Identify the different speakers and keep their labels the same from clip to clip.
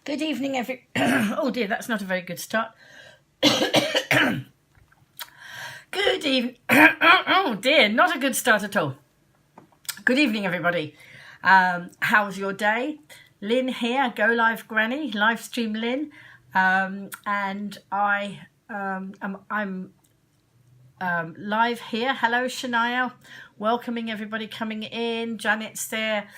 Speaker 1: Good evening, Oh dear, that's not a very good start. Good evening. Oh dear, not a good start at all. Good evening, everybody. How's your day? Lynn here, GoLiveGranny, live stream Lynn, and I'm live here. Hello, Shania. Welcoming everybody coming in. Janet's there.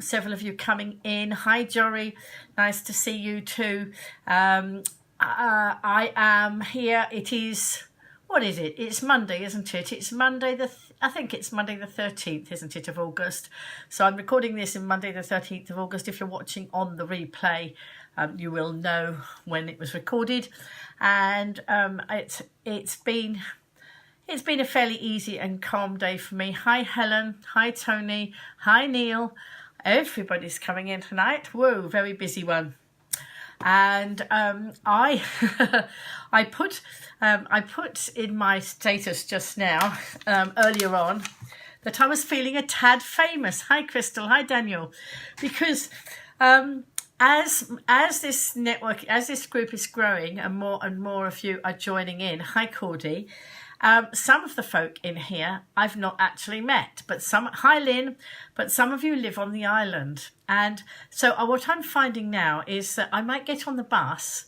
Speaker 1: Several of you coming in. Hi, Jory. Nice to see you too. I am here. It is, what is it? It's Monday, isn't it? It's Monday I think it's Monday the 13th, isn't it, of August. So I'm recording this in Monday the 13th of August. If you're watching on the replay, you will know when it was recorded. And it's been a fairly easy and calm day for me. Hi, Helen. Hi, Tony. Hi, Neil. Everybody's coming in tonight. Whoa, very busy one. And I put in my status just now, earlier on, that I was feeling a tad famous. Hi, Crystal. Hi, Daniel. Because as this network, as this group is growing and more of you are joining in. Hi, Cordy. Some of the folk in here I've not actually met, but hi Lynn, but some of you live on the island. And so what I'm finding now is that I might get on the bus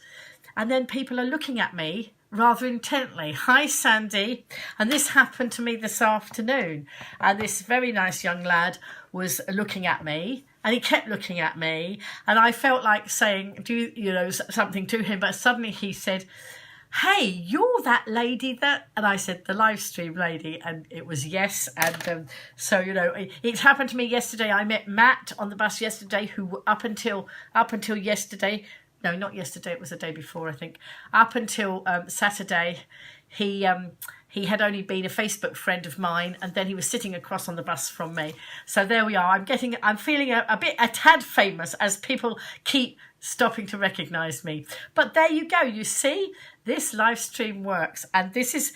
Speaker 1: and then people are looking at me rather intently. Hi, Sandy. And this happened to me this afternoon. And this very nice young lad was looking at me. And he kept looking at me. And I felt like saying, something to him. But suddenly he said, "Hey, you're that lady that," and I said, "The live stream lady," and it was yes. And so it happened to me yesterday. I met Matt on the bus yesterday, who up until yesterday, no, not yesterday, it was the day before, I think. Up until Saturday, he had only been a Facebook friend of mine, and then he was sitting across on the bus from me. So there we are. I'm feeling a tad famous as people keep stopping to recognise me. But there you go. You see, this live stream works, and this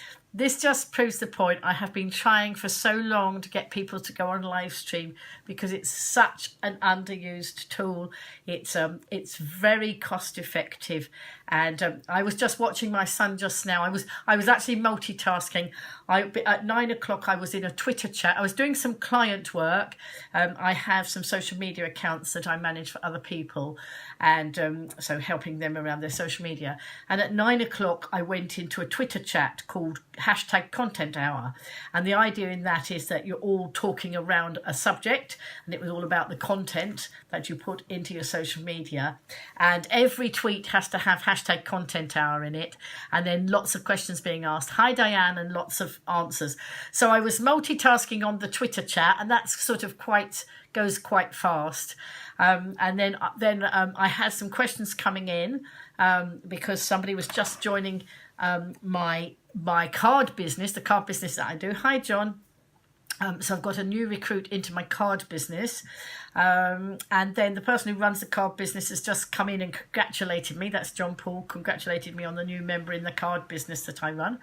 Speaker 1: just proves the point. I have been trying for so long to get people to go on live stream because it's such an underused tool. It's very cost effective, and I was just watching my son just now. I was actually multitasking. At 9 o'clock I was in a Twitter chat. I was doing some client work. I have some social media accounts that I manage for other people, and so helping them around their social media. And at 9 o'clock I went into a Twitter chat called #content hour, and the idea in that is that you're all talking around a subject, and it was all about the content that you put into your social media, and every tweet has to have #content hour in it, and then lots of questions being asked. Hi, Diane, and lots of answers. So I was multitasking on the Twitter chat, and that's sort of goes quite fast. And then I had some questions coming in because somebody was just joining my card business, the card business that I do. Hi, John. So I've got a new recruit into my card business. And then the person who runs the card business has just come in and congratulated me. That's John Paul, congratulated me on the new member in the card business that I run.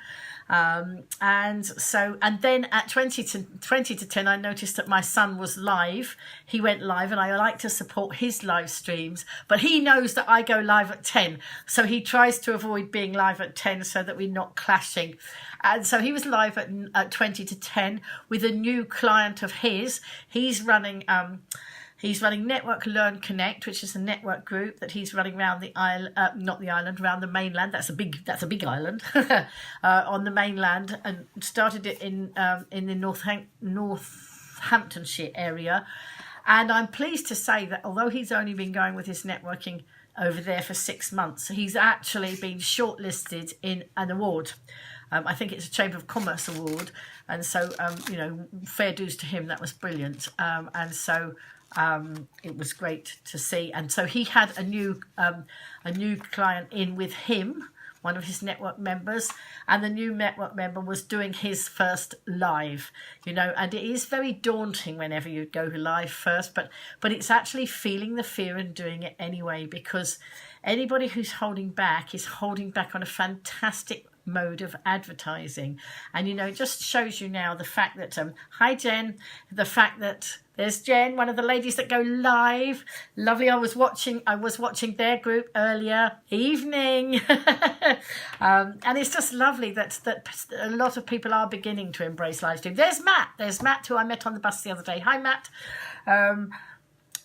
Speaker 1: And then at 20 to 10, I noticed that my son was live. He went live, and I like to support his live streams, but he knows that I go live at 10. So he tries to avoid being live at 10 so that we're not clashing. And so he was live at 20 to 10 with a new client of his. He's running Network Learn Connect, which is a network group that he's running around the island, not the island, around the mainland. That's a big island on the mainland, and started it in the Northamptonshire area. And I'm pleased to say that although he's only been going with his networking over there for 6 months, he's actually been shortlisted in an award. I think it's a Chamber of Commerce award, and so fair dues to him. That was brilliant, and so it was great to see. And so he had a new client in with him, one of his network members, and the new network member was doing his first live. And it is very daunting whenever you go live first, but it's actually feeling the fear and doing it anyway, because anybody who's holding back is holding back on a fantastic mode of advertising. And, you know, it just shows you now the fact that, hi Jen, the fact that there's Jen, one of the ladies that go live. Lovely. I was watching their group earlier evening. And it's just lovely that a lot of people are beginning to embrace live stream. There's Matt, who I met on the bus the other day. Hi, Matt.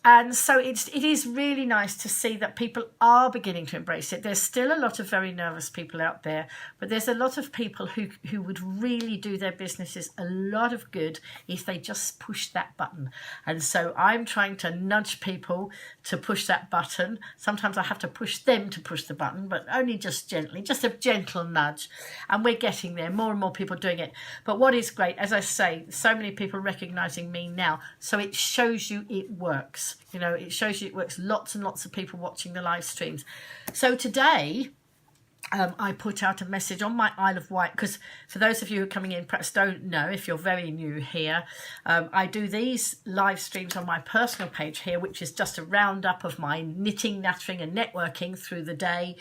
Speaker 1: And so it is really nice to see that people are beginning to embrace it. There's still a lot of very nervous people out there, but there's a lot of people who would really do their businesses a lot of good if they just push that button. And so I'm trying to nudge people to push that button. Sometimes I have to push them to push the button, but only just gently, just a gentle nudge. And we're getting there, more and more people doing it. But what is great, as I say, so many people recognizing me now. So it shows you it works. You know, it shows you it works. Lots and lots of people watching the live streams. So today, I put out a message on my Isle of Wight, because for those of you who are coming in, perhaps don't know, if you're very new here, I do these live streams on my personal page here, which is just a roundup of my knitting, nattering and networking through the day,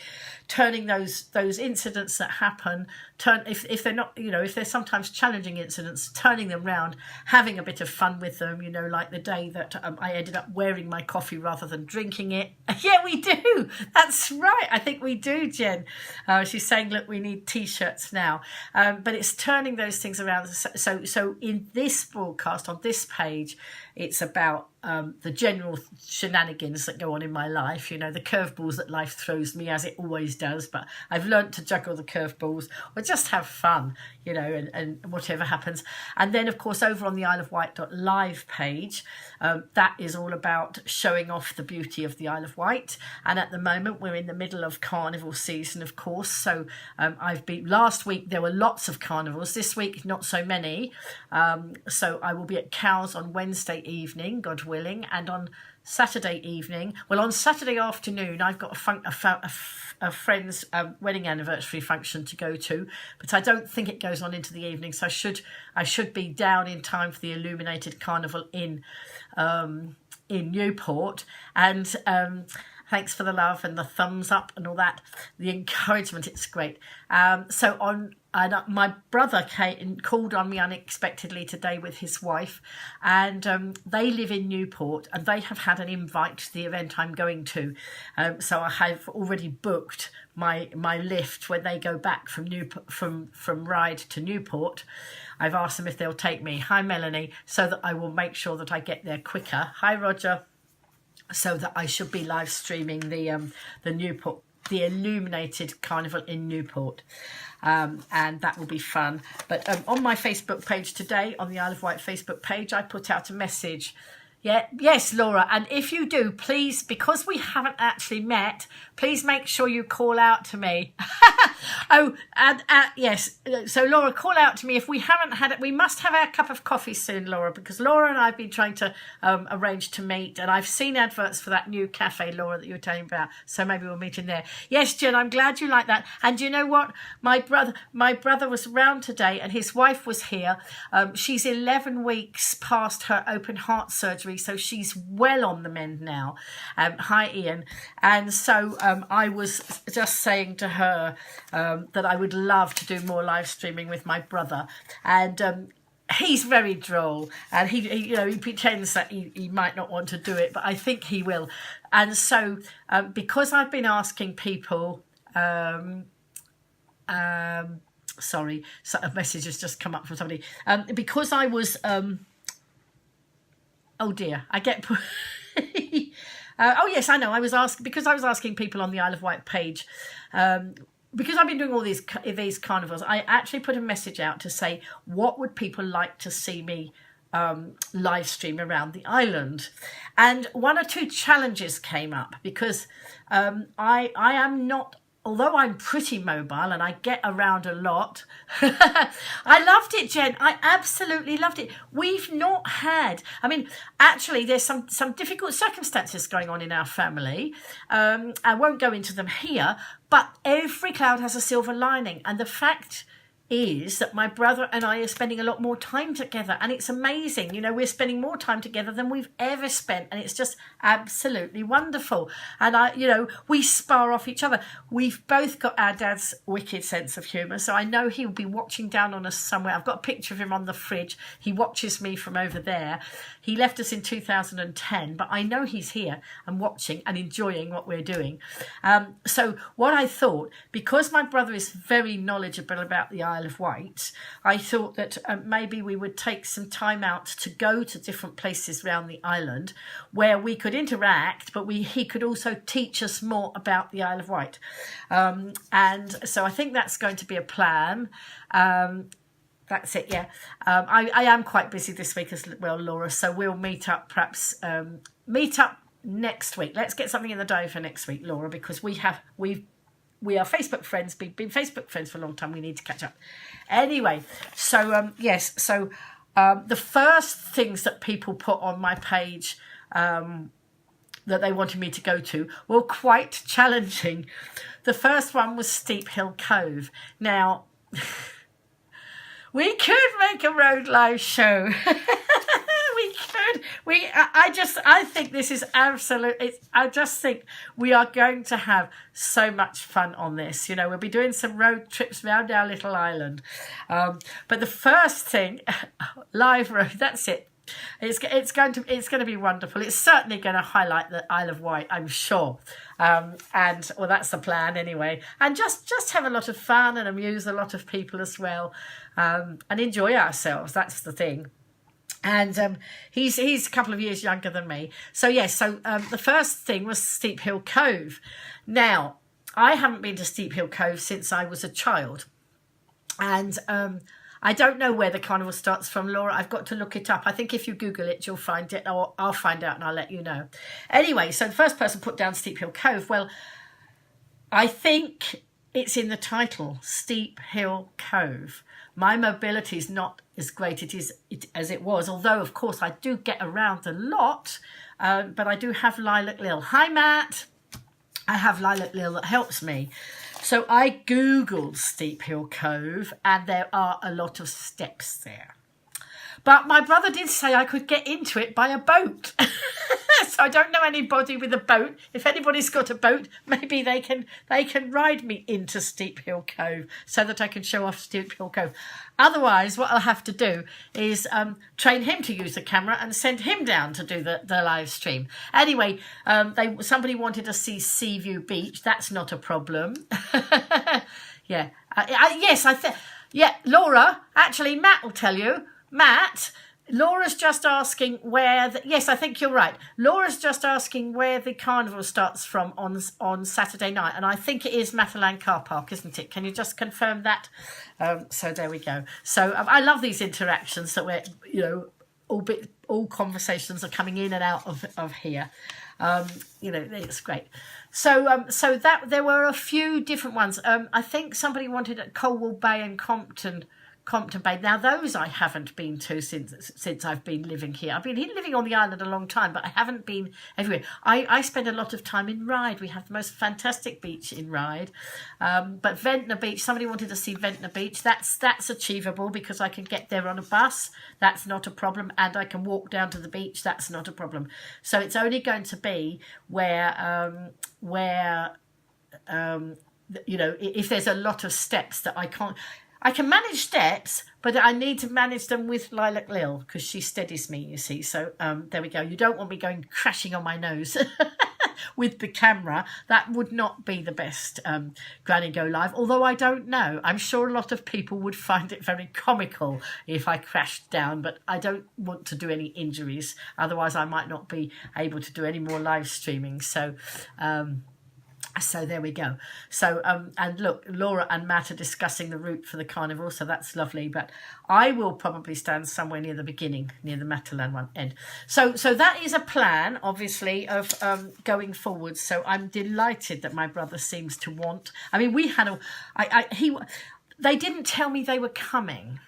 Speaker 1: turning those incidents that happen, if they're not, you know, if they're sometimes challenging incidents, turning them round, having a bit of fun with them, you know, like the day that I ended up wearing my coffee rather than drinking it. Yeah, we do. That's right. I think we do, Jen. She's saying, look, we need T-shirts now. But it's turning those things around. So in this broadcast, on this page, it's about the general shenanigans that go on in my life, you know, the curveballs that life throws me, as it always does. But I've learnt to juggle the curveballs or just have fun, you know, and whatever happens. And then, of course, over on the Isle of Wight .live page, that is all about showing off the beauty of the Isle of Wight. And at the moment, we're in the middle of carnival season, of course. So last week, there were lots of carnivals. This week, not so many. So I will be at Cowes on Wednesday evening, God willing, and on Saturday evening, well, on Saturday afternoon, I've got a friend's wedding anniversary function to go to, but I don't think it goes on into the evening, so I should be down in time for the Illuminated Carnival in Newport. And thanks for the love and the thumbs up and all that, the encouragement, it's great. My brother called on me unexpectedly today with his wife, and they live in Newport, and they have had an invite to the event I'm going to. So I have already booked my lift when they go back from Ryde to Newport. I've asked them if they'll take me. Hi, Melanie, so that I will make sure that I get there quicker. Hi, Roger. So that I should be live streaming the Newport, the Illuminated Carnival in Newport, and that will be fun. But on my Facebook page today, on the Isle of Wight Facebook page, I put out a message. Yes, Laura, and if you do, please, because we haven't actually met, please make sure you call out to me. Yes, so Laura, call out to me. If we haven't had it, we must have our cup of coffee soon, Laura, because Laura and I have been trying to arrange to meet, and I've seen adverts for that new cafe, Laura, that you were telling me about, so maybe we'll meet in there. Yes, Jen, I'm glad you like that. And you know what? My brother was around today, and his wife was here. She's 11 weeks past her open heart surgery, so she's well on the mend now. Hi, Ian. And so I was just saying to her that I would love to do more live streaming with my brother. And he's very droll, and he pretends that he might not want to do it, but I think he will. And so because I've been asking people, sorry, so a message has just come up from somebody. Because I was oh dear, I get. Oh yes, I know. I was asking people on the Isle of Wight page, because I've been doing all these carnivals. I actually put a message out to say what would people like to see me live stream around the island, and one or two challenges came up because I am not. Although I'm pretty mobile and I get around a lot, I loved it, Jen. I absolutely loved it. We've not had, actually there's some difficult circumstances going on in our family. I won't go into them here, but every cloud has a silver lining. And the fact is that my brother and I are spending a lot more time together, and it's amazing. You know, we're spending more time together than we've ever spent, and it's just absolutely wonderful. And we spar off each other. We've both got our dad's wicked sense of humour, so I know he'll be watching down on us somewhere. I've got a picture of him on the fridge. He watches me from over there. He left us in 2010, but I know he's here and watching and enjoying what we're doing. So what I thought, because my brother is very knowledgeable about the Isle of Wight, I thought that maybe we would take some time out to go to different places around the island where we could interact, but he could also teach us more about the Isle of Wight. And so I think that's going to be a plan. That's it, yeah. I am quite busy this week as well, Laura, so we'll meet up next week. Let's get something in the diary for next week, Laura, because we are Facebook friends, been Facebook friends for a long time. We need to catch up. Anyway, so the first things that people put on my page that they wanted me to go to were quite challenging. The first one was Steep Hill Cove. Now, we could make a road live show. We could. I think this is absolute. I just think we are going to have so much fun on this. You know, we'll be doing some road trips around our little island. But the first thing, live road. That's it. It's going to be wonderful. It's certainly going to highlight the Isle of Wight, I'm sure. That's the plan anyway. And just have a lot of fun and amuse a lot of people as well, and enjoy ourselves. That's the thing. And he's a couple of years younger than me. So yes, the first thing was Steep Hill Cove. Now, I haven't been to Steep Hill Cove since I was a child. And I don't know where the carnival starts from, Laura. I've got to look it up. I think if you Google it, you'll find it, or I'll find out and I'll let you know. Anyway, so the first person put down Steep Hill Cove. Well, I think it's in the title, Steep Hill Cove. My mobility is not as great as it was, although, of course, I do get around a lot, but I do have Lilac Lil. Hi, Matt. I have Lilac Lil that helps me. So I Googled Steep Hill Cove, and there are a lot of steps there. But my brother did say I could get into it by a boat. So I don't know anybody with a boat. If anybody's got a boat, maybe they can ride me into Steep Hill Cove so that I can show off Steep Hill Cove. Otherwise, what I'll have to do is train him to use the camera and send him down to do the live stream. Anyway, somebody wanted to see Seaview Beach. That's not a problem. Yeah. Laura, actually, Matt will tell you. Matt, Laura's just asking yes, I think you're right. Laura's just asking where the carnival starts from on Saturday night, and I think it is Matalan Car Park, isn't it? Can you just confirm that? So there we go. So I love these interactions that we're, all conversations are coming in and out of here. It's great. So that there were a few different ones. I think somebody wanted at Colwell Bay and Compton Bay. Now, those I haven't been to since I've been living here. I've been living on the island a long time, but I haven't been everywhere. I spend a lot of time in Ryde. We have the most fantastic beach in Ryde. But Ventnor Beach, somebody wanted to see Ventnor Beach. That's achievable because I can get there on a bus. That's not a problem. And I can walk down to the beach. That's not a problem. So it's only going to be where if there's a lot of steps that I can't... I can manage steps, but I need to manage them with Lilac Lil because she steadies me, you see. So there we go. You don't want me going crashing on my nose with the camera. That would not be the best Granny Go Live, although I don't know. I'm sure a lot of people would find it very comical if I crashed down, but I don't want to do any injuries. Otherwise, I might not be able to do any more live streaming. So there we go. So, and look, Laura and Matt are discussing the route for the carnival, so that's lovely. But I will probably stand somewhere near the beginning, near the Matalan one end. So that is a plan, obviously, of going forward. So I'm delighted that my brother seems to want. I mean, we had they didn't tell me they were coming.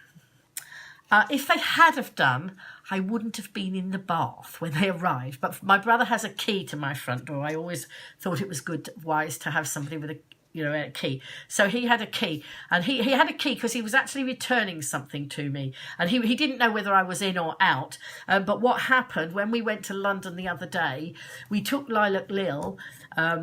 Speaker 1: If they had have done, I wouldn't have been in the bath when they arrived. But my brother has a key to my front door. I always thought it was wise to have somebody with you know, a key. So he had a key, and he had a key because he was actually returning something to me, and he didn't know whether I was in or out. But what happened when we went to London the other day, we took Lilac Lil,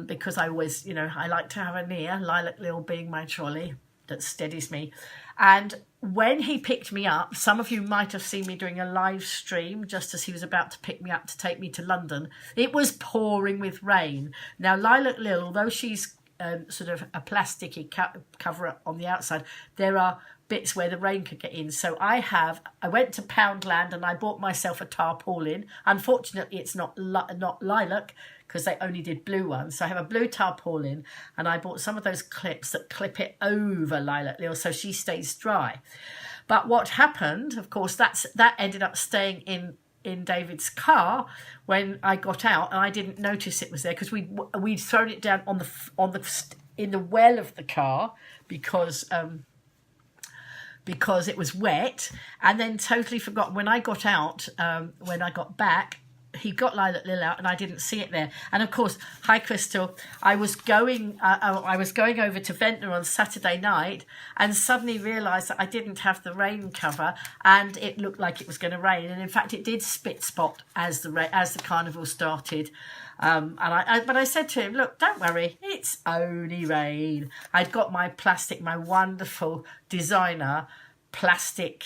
Speaker 1: because I always, you know, I like to have her near, Lilac Lil being my trolley that steadies me. And when he picked me up, some of you might have seen me doing a live stream just as he was about to pick me up to take me to London. It was pouring with rain. Now, Lilac Lil, although she's sort of a plasticky cover up on the outside, there are bits where the rain could get in. So I went to Poundland and I bought myself a tarpaulin. Unfortunately, it's not lilac because they only did blue ones. So I have a blue tarpaulin, and I bought some of those clips that clip it over Lilac Lil so she stays dry. But what happened, of course, that ended up staying in David's car when I got out, and I didn't notice it was there because we'd thrown it down in the well of the car because it was wet, and then totally forgot. When I got out, when I got back, he got Lilac Lil out, and I didn't see it there. And of course, hi Crystal, I was going over to Ventnor on Saturday night, and suddenly realised that I didn't have the rain cover, and it looked like it was going to rain. And in fact, it did spit spot as the carnival started. But I said to him, look, don't worry, it's only rain. I'd got my wonderful designer plastic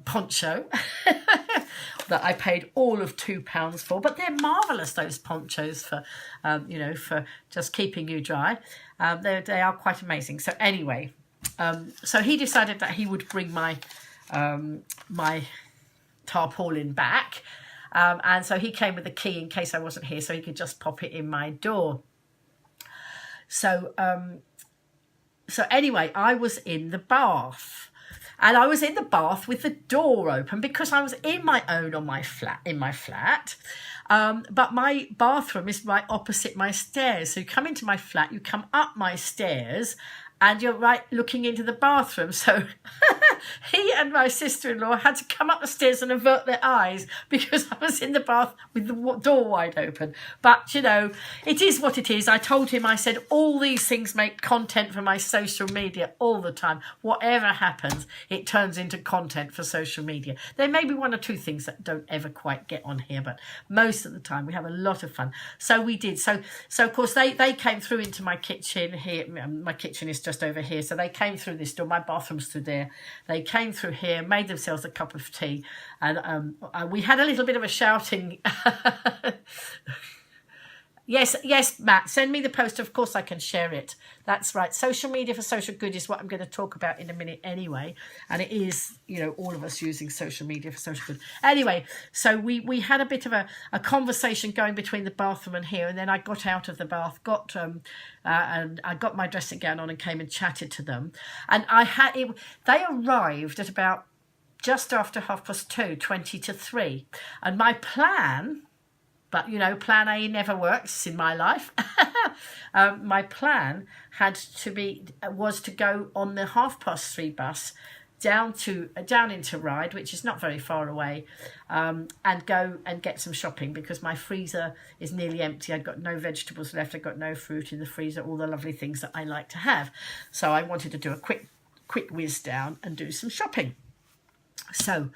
Speaker 1: poncho that I paid all of £2 for, but they're marvellous, those ponchos, for for just keeping you dry. They are quite amazing. So anyway, so he decided that he would bring my tarpaulin back, and so he came with the key in case I wasn't here, so he could just pop it in my door. So anyway, I was in the bath. And I was in the bath with the door open because I was in my flat. But my bathroom is right opposite my stairs. So you come into my flat, you come up my stairs, and you're right looking into the bathroom. So he and my sister-in-law had to come up the stairs and avert their eyes because I was in the bath with the door wide open. But, you know, it is what it is. I told him, I said, all these things make content for my social media all the time. Whatever happens, it turns into content for social media. There may be one or two things that don't ever quite get on here, but most of the time we have a lot of fun. So we did. So of course, they came through into my kitchen here. My kitchen is just over here. So they came through this door. My bathroom's through there. They came through here, made themselves a cup of tea, and we had a little bit of a shouting. Yes, Matt, send me the post. Of course I can share it. That's right. Social media for social good is what I'm going to talk about in a minute anyway. And it is, you know, all of us using social media for social good. Anyway, so we had a bit of a conversation going between the bathroom and here. And then I got out of the bath, and I got my dressing gown on and came and chatted to them. And they arrived at about just after 2:30, 20 to 3. And my plan... But, you know, plan A never works in my life. My plan was to go on the 3:30 bus down into Ryde, which is not very far away, and go and get some shopping because my freezer is nearly empty. I've got no vegetables left. I've got no fruit in the freezer, all the lovely things that I like to have. So I wanted to do a quick whiz down and do some shopping. So...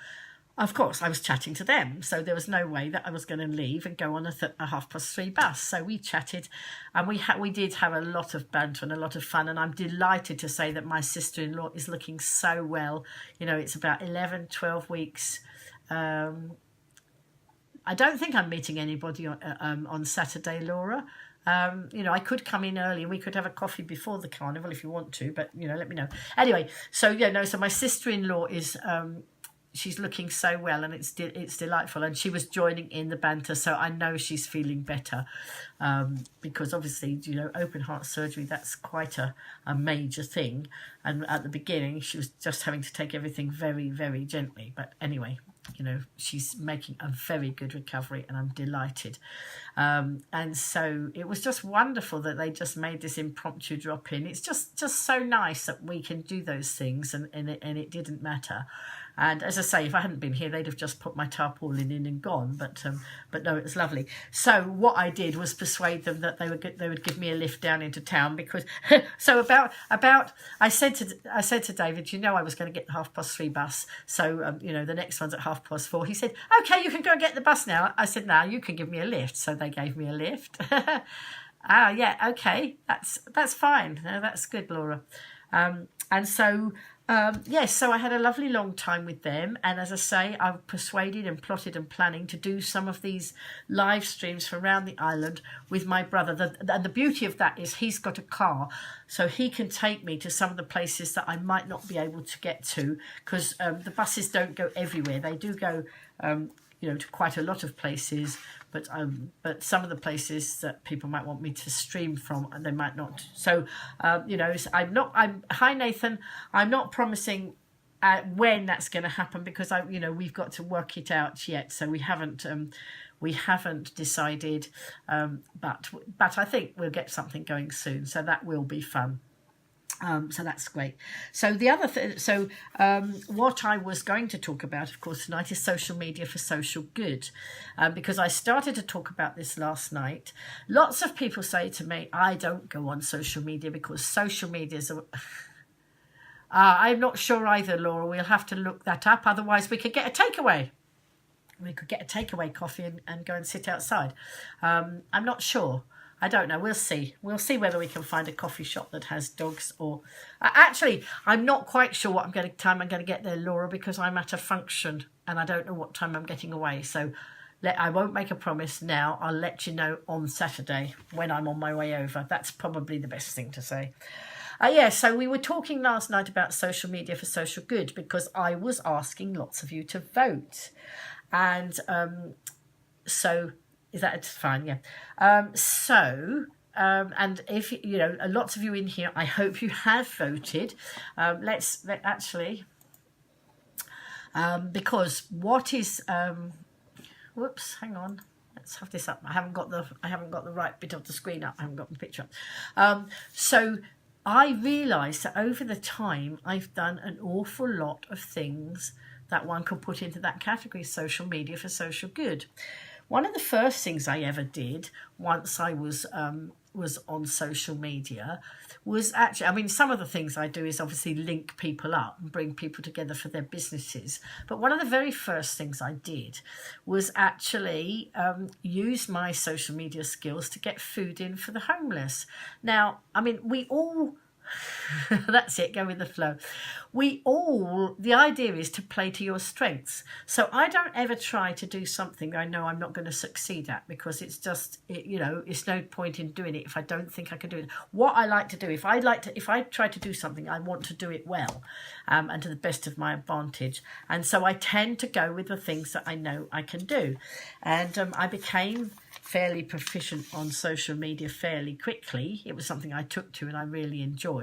Speaker 1: Of course, I was chatting to them, so there was no way that I was going to leave and go on a 3:30 bus. So we chatted, and we did have a lot of banter and a lot of fun. And I'm delighted to say that my sister-in-law is looking so well. You know, it's about 11, 12 weeks. I don't think I'm meeting anybody on Saturday, Laura. You know, I could come in early and we could have a coffee before the carnival if you want to, but, you know, let me know. Anyway, so my sister-in-law is... she's looking so well, and it's delightful, and she was joining in the banter, so I know she's feeling better, because obviously, you know, open heart surgery, that's quite a major thing, and at the beginning she was just having to take everything very, very gently, but anyway, you know, she's making a very good recovery, and I'm delighted. And so it was just wonderful that they just made this impromptu drop in. It's just so nice that we can do those things, and it didn't matter. And as I say, if I hadn't been here, they'd have just put my tarpaulin in and gone. But no, it was lovely. So what I did was persuade them that they would give me a lift down into town, because so about I said to David, I was going to get the 3:30 bus. So the next one's at 4:30. He said, "Okay, you can go and get the bus now." I said, "No, you can give me a lift." So they gave me a lift. Yeah, okay, that's fine. No, that's good, Laura. And so. Yes, so I had a lovely long time with them, and as I say, I've persuaded and plotted and planning to do some of these live streams from around the island with my brother. And the beauty of that is he's got a car, so he can take me to some of the places that I might not be able to get to, because the buses don't go everywhere. They do go to quite a lot of places, but some of the places that people might want me to stream from, they might not. So hi Nathan, I'm not promising when that's going to happen, because we've got to work it out yet. So we haven't decided, but I think we'll get something going soon. So that will be fun. So that's great. So the other thing, what I was going to talk about, of course, tonight is social media for social good, because I started to talk about this last night. Lots of people say to me, "I don't go on social media because social media is I'm not sure either, Laura. We'll have to look that up. Otherwise, we could get a takeaway. We could get a takeaway coffee and go and sit outside. I'm not sure. I don't know. We'll see. We'll see whether we can find a coffee shop that has dogs, or actually, I'm not quite sure what time I'm going to get there, Laura, because I'm at a function and I don't know what time I'm getting away. So I won't make a promise now. I'll let you know on Saturday when I'm on my way over. That's probably the best thing to say. So we were talking last night about social media for social good, because I was asking lots of you to vote, and so. Is that fine? Yeah. And if lots of you in here, I hope you have voted. Because what is whoops, hang on. Let's have this up. I haven't got the right bit of the screen up. I haven't got the picture up. So I realised that over the time I've done an awful lot of things that one could put into that category, social media for social good. One of the first things I ever did once I was on social media was actually, some of the things I do is obviously link people up and bring people together for their businesses. But one of the very first things I did was actually use my social media skills to get food in for the homeless. Now, we all... That's it, go with the flow. The idea is to play to your strengths. So I don't ever try to do something I know I'm not going to succeed at, because it's just, it's no point in doing it if I don't think I can do it. What I like to do, if I try to do something, I want to do it well, and to the best of my advantage. And so I tend to go with the things that I know I can do. And I became fairly proficient on social media fairly quickly. It was something I took to and I really enjoyed.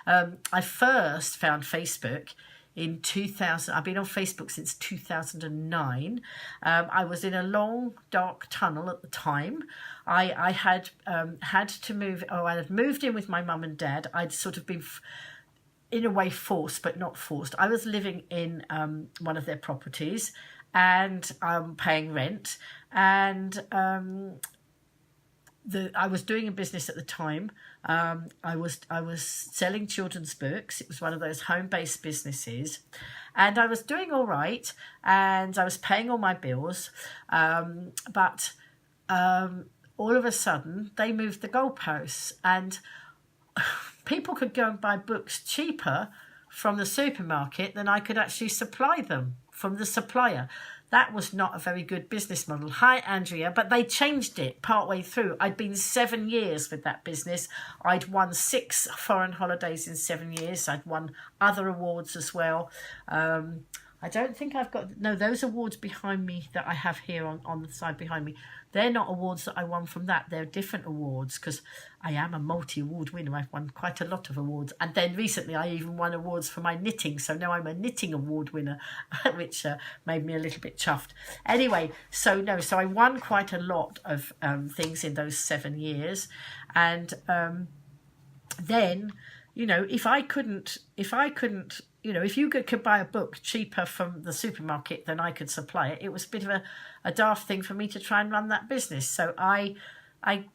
Speaker 1: I first found Facebook in 2000. I've been on Facebook since 2009. I was in a long dark tunnel at the time. I had to move. I had moved in with my mum and dad. I'd sort of been in a way forced, but not forced. I was living in one of their properties and paying rent, and I was doing a business at the time. I was selling children's books. It was one of those home-based businesses, and I was doing all right, and I was paying all my bills. But all of a sudden, they moved the goalposts, and people could go and buy books cheaper from the supermarket than I could actually supply them from the supplier. That was not a very good business model. Hi, Andrea. But they changed it partway through. I'd been 7 years with that business. I'd won 6 foreign holidays in 7 years. I'd won other awards as well. I don't think I've got, no, those awards behind me that I have here on the side behind me, they're not awards that I won from that. They're different awards because I am a multi-award winner. I've won quite a lot of awards. And then recently I even won awards for my knitting. So now I'm a knitting award winner, which made me a little bit chuffed. Anyway, so I won quite a lot of things in those 7 years. And then, if I couldn't, if you could buy a book cheaper from the supermarket than I could supply it, it was a bit of a daft thing for me to try and run that business. So I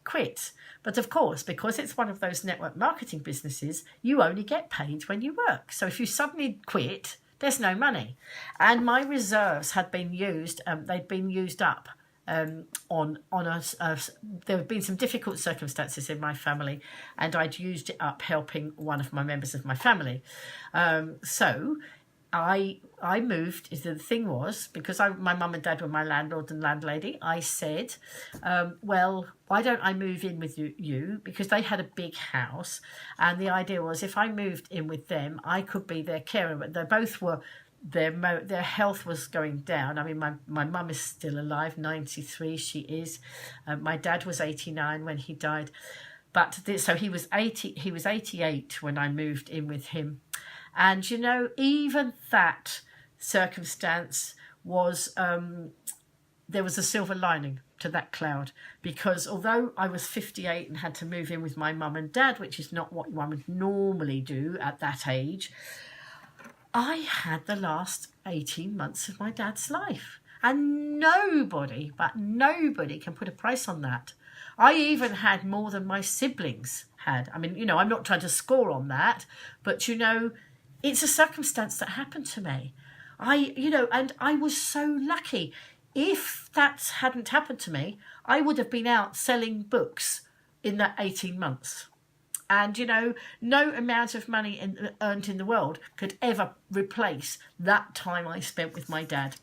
Speaker 1: quit. But of course, because it's one of those network marketing businesses, you only get paid when you work. So if you suddenly quit, there's no money. And my reserves had been used, they'd been used up there have been some difficult circumstances in my family, and I'd used it up helping one of my members of my family. So I moved. The thing was, because my mum and dad were my landlord and landlady, I said, well, why don't I move in with you? Because they had a big house, and the idea was if I moved in with them, I could be their carer. But they both were. Their health was going down. I mean, my mum is still alive, 93 she is. My dad was 89 when he died. But so he was 88 when I moved in with him. And, even that circumstance was, there was a silver lining to that cloud, because although I was 58 and had to move in with my mum and dad, which is not what one would normally do at that age, I had the last 18 months of my dad's life, and nobody can put a price on that. I even had more than my siblings had. I mean, I'm not trying to score on that, but it's a circumstance that happened to me. And I was so lucky. If that hadn't happened to me, I would have been out selling books in that 18 months. And, no amount of money earned in the world could ever replace that time I spent with my dad.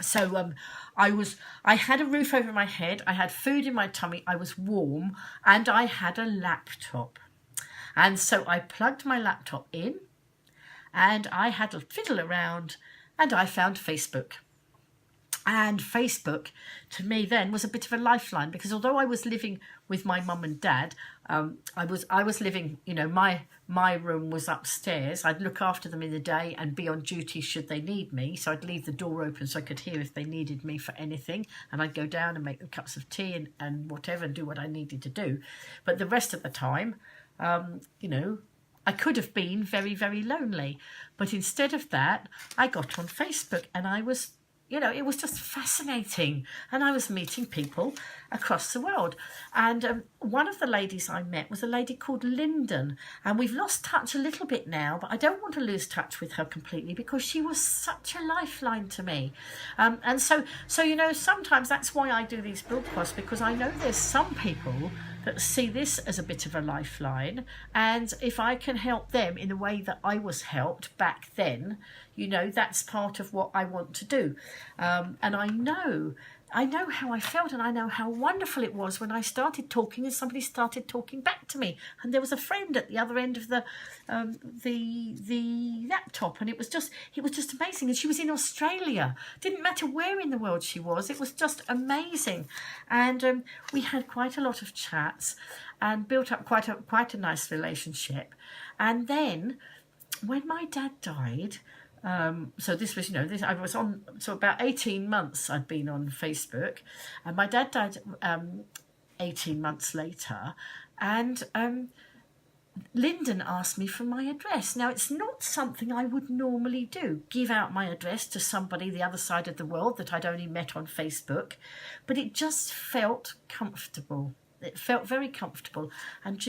Speaker 1: So I had a roof over my head, I had food in my tummy, I was warm, and I had a laptop. And so I plugged my laptop in, and I had to fiddle around, and I found Facebook. And Facebook, to me then, was a bit of a lifeline, because although I was living with my mum and dad, I was living, my room was upstairs. I'd look after them in the day and be on duty should they need me. So I'd leave the door open so I could hear if they needed me for anything. And I'd go down and make them cups of tea and whatever, and do what I needed to do. But the rest of the time, I could have been very, very lonely. But instead of that, I got on Facebook, and I was, it was just fascinating. And I was meeting people across the world. And one of the ladies I met was a lady called Lyndon. And we've lost touch a little bit now, but I don't want to lose touch with her completely, because she was such a lifeline to me. And so sometimes that's why I do these broadcasts, because I know there's some people that see this as a bit of a lifeline, and if I can help them in the way that I was helped back then, that's part of what I want to do. And I know how I felt, and I know how wonderful it was when I started talking and somebody started talking back to me, and there was a friend at the other end of the laptop, and it was just amazing. And she was in Australia. Didn't matter where in the world she was. It was just amazing. And we had quite a lot of chats and built up quite a nice relationship. And then when my dad died, so this was, I was on, so about 18 months I'd been on Facebook, and my dad died 18 months later, and Lyndon asked me for my address. Now, it's not something I would normally do, give out my address to somebody the other side of the world that I'd only met on Facebook, but it just felt comfortable. It felt very comfortable. And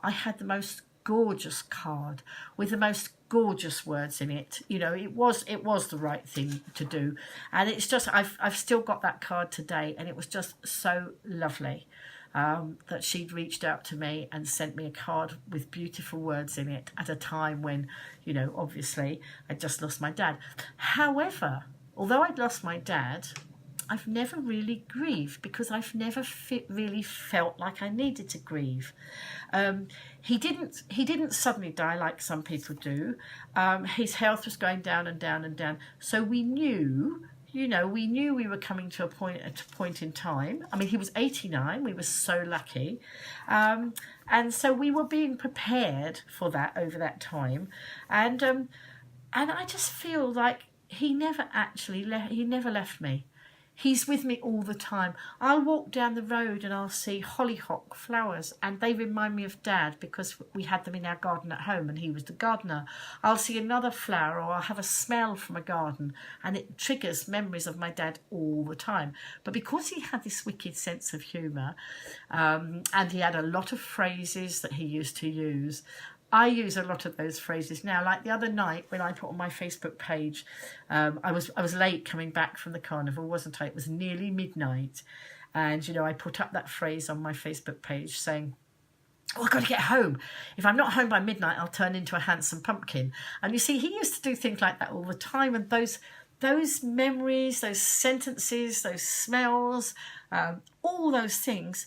Speaker 1: I had the most gorgeous card with the most gorgeous words in it. It was the right thing to do, and it's just I've still got that card today, and it was just so lovely that she'd reached out to me and sent me a card with beautiful words in it at a time when obviously I'd just lost my dad. However, although I'd lost my dad, I've never really grieved because I've never really felt like I needed to grieve. He didn't suddenly die like some people do. His health was going down and down and down. So we knew, we were coming to a point in time. I mean, he was 89. We were so lucky. And so we were being prepared for that over that time. And I just feel like he never left me. He's with me all the time. I'll walk down the road and I'll see hollyhock flowers and they remind me of Dad because we had them in our garden at home and he was the gardener. I'll see another flower or I'll have a smell from a garden and it triggers memories of my dad all the time. But because he had this wicked sense of humour and he had a lot of phrases that he used to use, I use a lot of those phrases now. Like the other night when I put on my Facebook page, I was late coming back from the carnival, wasn't I? It was nearly midnight. And, I put up that phrase on my Facebook page saying, I've got to get home. If I'm not home by midnight, I'll turn into a handsome pumpkin. And you see, he used to do things like that all the time. And those memories, those sentences, those smells, all those things,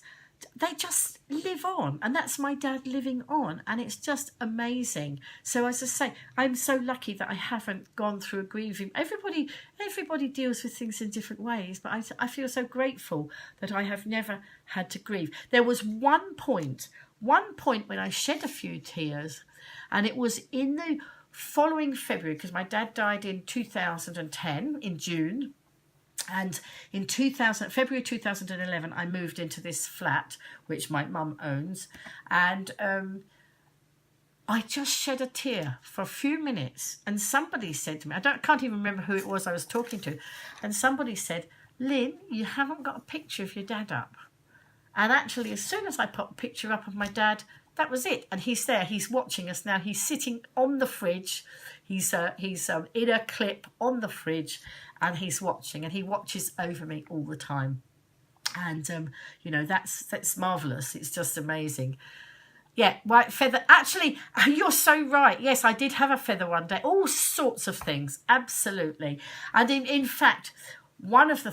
Speaker 1: they just live on, and that's my dad living on, and it's just amazing. So as I say, I'm so lucky that I haven't gone through a grieving. Everybody deals with things in different ways, but I feel so grateful that I have never had to grieve. There was one point when I shed a few tears, and it was in the following February, because my dad died in 2010 in June. And in February 2011, I moved into this flat, which my mum owns. And I just shed a tear for a few minutes. And somebody said to me, can't even remember who it was I was talking to. And somebody said, Lynn, you haven't got a picture of your dad up. And actually, as soon as I put a picture up of my dad, that was it. And he's there. He's watching us now. He's sitting on the fridge. He's in a clip on the fridge. And he's watching, and he watches over me all the time. And, that's marvellous. It's just amazing. Yeah, white feather. Actually, you're so right. Yes, I did have a feather one day. All sorts of things. Absolutely. And in fact, one of the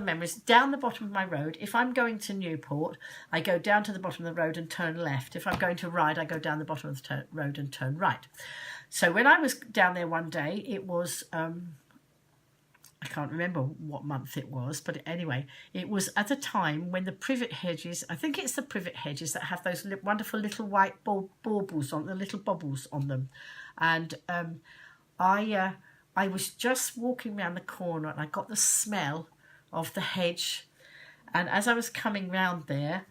Speaker 1: memories, down the bottom of my road, if I'm going to Newport, I go down to the bottom of the road and turn left. If I'm going to Ryde, I go down the bottom of the road and turn right. So when I was down there one day, it was, I can't remember what month it was, but anyway, it was at a time when the privet hedges, I think it's the privet hedges that have those wonderful little white baubles on, the little bubbles on them. And I was just walking around the corner and I got the smell of the hedge. And as I was coming round there,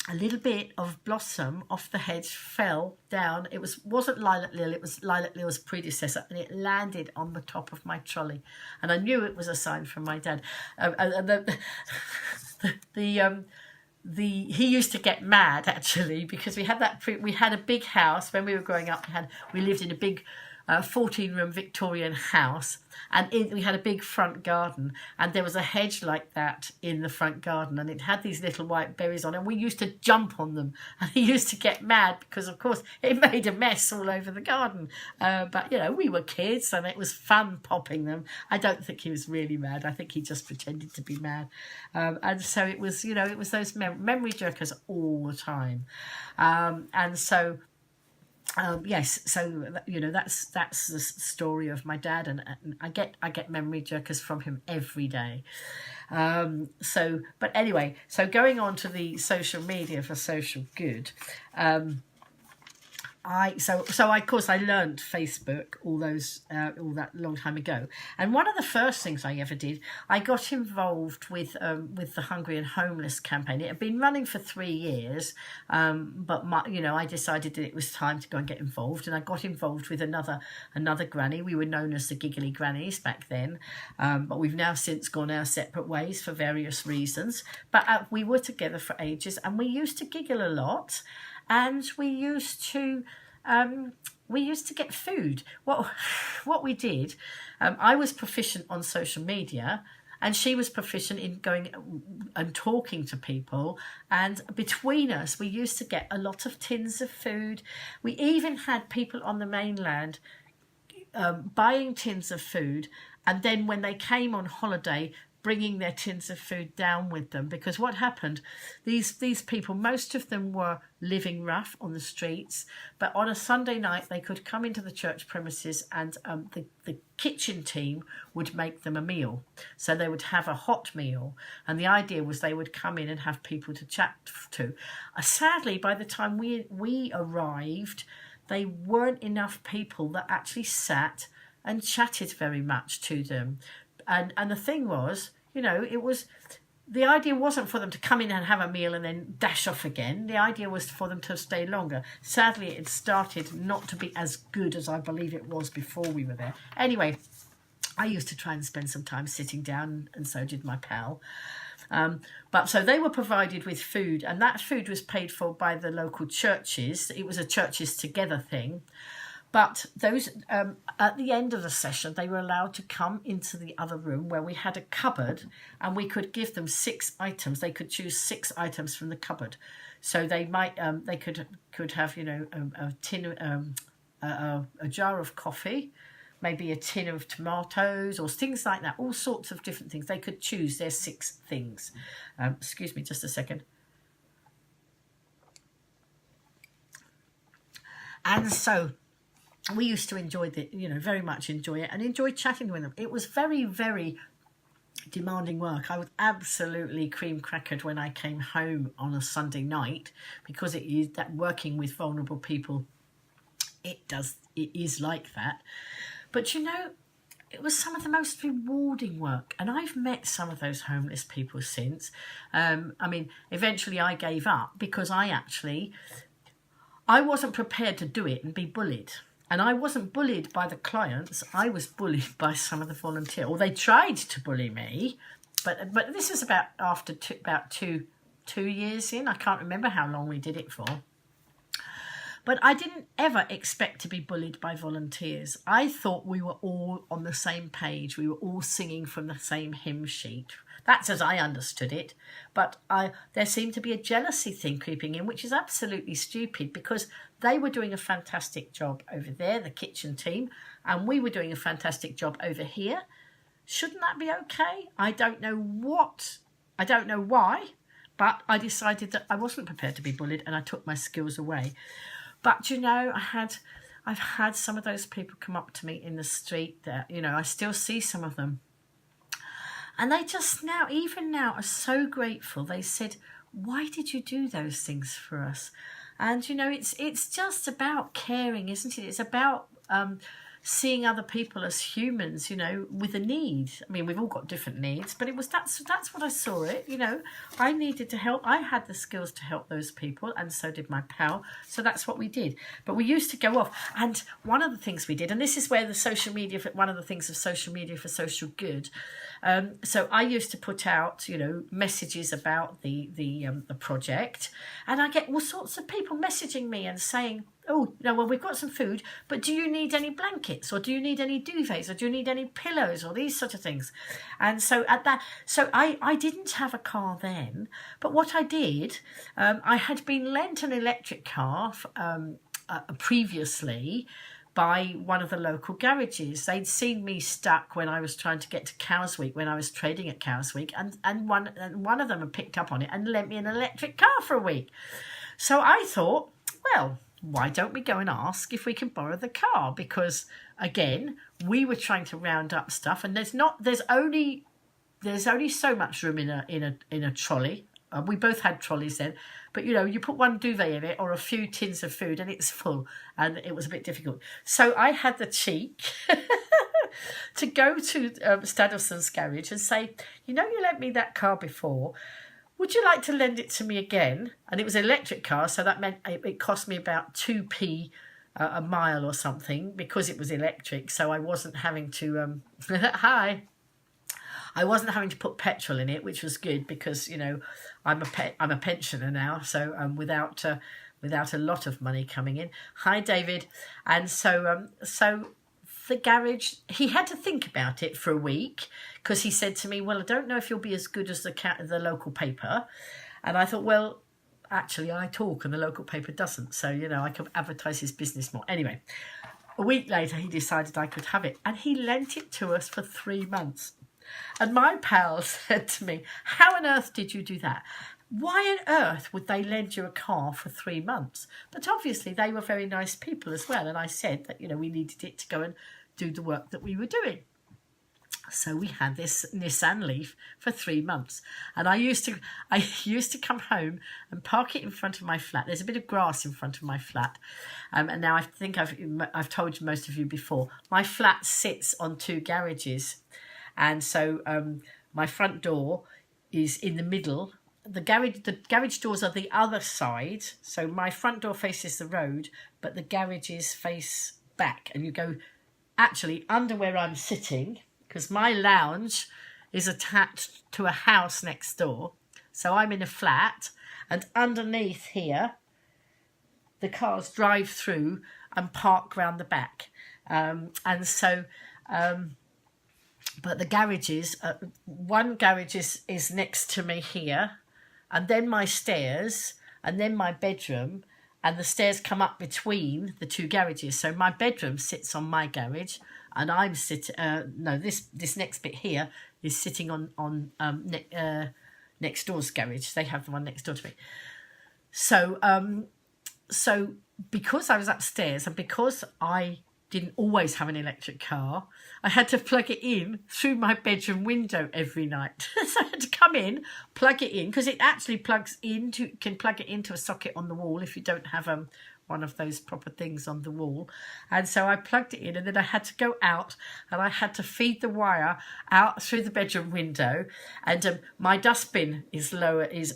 Speaker 1: a little bit of blossom off the hedge fell down. It wasn't lilac lily, it was lilac lily's predecessor, and it landed on the top of my trolley. And I knew it was a sign from my dad. He used to get mad actually because we had a big house when we were growing up. We lived in a big 14-room Victorian house, and we had a big front garden, and there was a hedge like that in the front garden, and it had these little white berries on, and we used to jump on them, and he used to get mad because of course it made a mess all over the garden, but we were kids and it was fun popping them. I don't think he was really mad. I think he just pretended to be mad, and so it was it was those memory jerkers all the time, and so yes, so that's the story of my dad, and I get memory jerkers from him every day. But anyway, so going on to the social media for social good. So of course I learned Facebook all that long time ago, and one of the first things I ever did, I got involved with the Hungry and Homeless campaign. It had been running for 3 years, but I decided that it was time to go and get involved, and I got involved with another granny. We were known as the Giggly Grannies back then, but we've now since gone our separate ways for various reasons. But we were together for ages, and we used to giggle a lot. And we used to get food. What we did, I was proficient on social media, and she was proficient in going and talking to people. And between us, we used to get a lot of tins of food. We even had people on the mainland buying tins of food And then when they came on holiday, bringing their tins of food down with them, because what happened, these people, most of them were living rough on the streets, but on a Sunday night they could come into the church premises, and the kitchen team would make them a meal. So they would have a hot meal, and the idea was they would come in and have people to chat to. Sadly, by the time we arrived, they weren't enough people that actually sat and chatted very much to them. And the thing was, it was, the idea wasn't for them to come in and have a meal and then dash off again. The idea was for them to stay longer. Sadly, it started not to be as good as I believe it was before we were there. Anyway, I used to try and spend some time sitting down, and so did my pal. But so they were provided with food, and that food was paid for by the local churches. It was a churches together thing. But those at the end of the session, they were allowed to come into the other room where we had a cupboard, and we could give them 6 items. They could choose 6 items from the cupboard. So they might they could have a tin a jar of coffee, maybe a tin of tomatoes, or things like that. All sorts of different things. They could choose their 6 things. Excuse me, just a second. And so we used to enjoy very much enjoy it, and enjoy chatting with them. It was very, very demanding work. I was absolutely cream crackered when I came home on a Sunday night, because it is that working with vulnerable people, it is like that. But it was some of the most rewarding work, and I've met some of those homeless people since. Eventually I gave up, because I wasn't prepared to do it and be bullied. And I wasn't bullied by the clients. I was bullied by some of the volunteers. Or they tried to bully me, but this is about after about two years in. I can't remember how long we did it for. But I didn't ever expect to be bullied by volunteers. I thought we were all on the same page. We were all singing from the same hymn sheet. That's as I understood it. But there seemed to be a jealousy thing creeping in, which is absolutely stupid, because they were doing a fantastic job over there, the kitchen team, and we were doing a fantastic job over here. Shouldn't that be okay? I don't know why, but I decided that I wasn't prepared to be bullied, and I took my skills away. But I've had some of those people come up to me in the street there. I still see some of them. And they just even now are so grateful. They said, "Why did you do those things for us?" And it's just about caring, isn't it? It's about seeing other people as humans, with a need. I mean, we've all got different needs, but that's what I saw it. I needed to help. I had the skills to help those people, and so did my pal. So that's what we did. But we used to go off, and one of the things we did, and this is where one of the things of social media for social good. So I used to put out, messages about the project, and I get all sorts of people messaging me and saying, "Oh, well, we've got some food, but do you need any blankets, or do you need any duvets, or do you need any pillows, or these sort of things?" And so I didn't have a car then, but what I did, I had been lent an electric car previously by one of the local garages. They'd seen me stuck when I was trying to get to Cowsweek, when I was trading at Cowsweek, and one of them had picked up on it and lent me an electric car for a week. So I thought, well, why don't we go and ask if we can borrow the car? Because again, we were trying to round up stuff, and there's only so much room in a trolley. We both had trolleys then, but you put one duvet in it or a few tins of food and it's full, and it was a bit difficult. So I had the cheek to go to Staddleston's garage and say, you lent me that car before. Would you like to lend it to me again? And it was an electric car, so that meant it cost me about 2p a mile or something, because it was electric. So I wasn't having to I wasn't having to put petrol in it, which was good, because I'm a pensioner now, so without a lot of money coming in. Hi, David. And so the garage, he had to think about it for a week, because he said to me, "Well, I don't know if you'll be as good as the local paper." And I thought, well, actually I talk and the local paper doesn't, so I can advertise his business more. Anyway, a week later, he decided I could have it, and he lent it to us for 3 months. And my pal said to me, how on earth did you do that? Why on earth would they lend you a car for 3 months? But obviously they were very nice people as well. And I said that, we needed it to go and do the work that we were doing. So we had this Nissan Leaf for 3 months. And I used to come home and park it in front of my flat. There's a bit of grass in front of my flat. And now I think I've told most of you before, my flat sits on 2 garages. And so my front door is in the middle. The garage doors are the other side. So my front door faces the road, but the garages face back. And you go actually under where I'm sitting, because my lounge is attached to a house next door. So I'm in a flat, and underneath here, the cars drive through and park round the back. But the garages, one garage is next to me here, and then my stairs, and then my bedroom, and the stairs come up between the 2 garages. So my bedroom sits on my garage, and I'm this next bit here is sitting on next door's garage. They have the one next door to me. So because I was upstairs, and because I didn't always have an electric car, I had to plug it in through my bedroom window every night. So I had to come in, plug it in, because it actually can plug it into a socket on the wall if you don't have one of those proper things on the wall. And so I plugged it in, and then I had to go out, and I had to feed the wire out through the bedroom window. And my dustbin is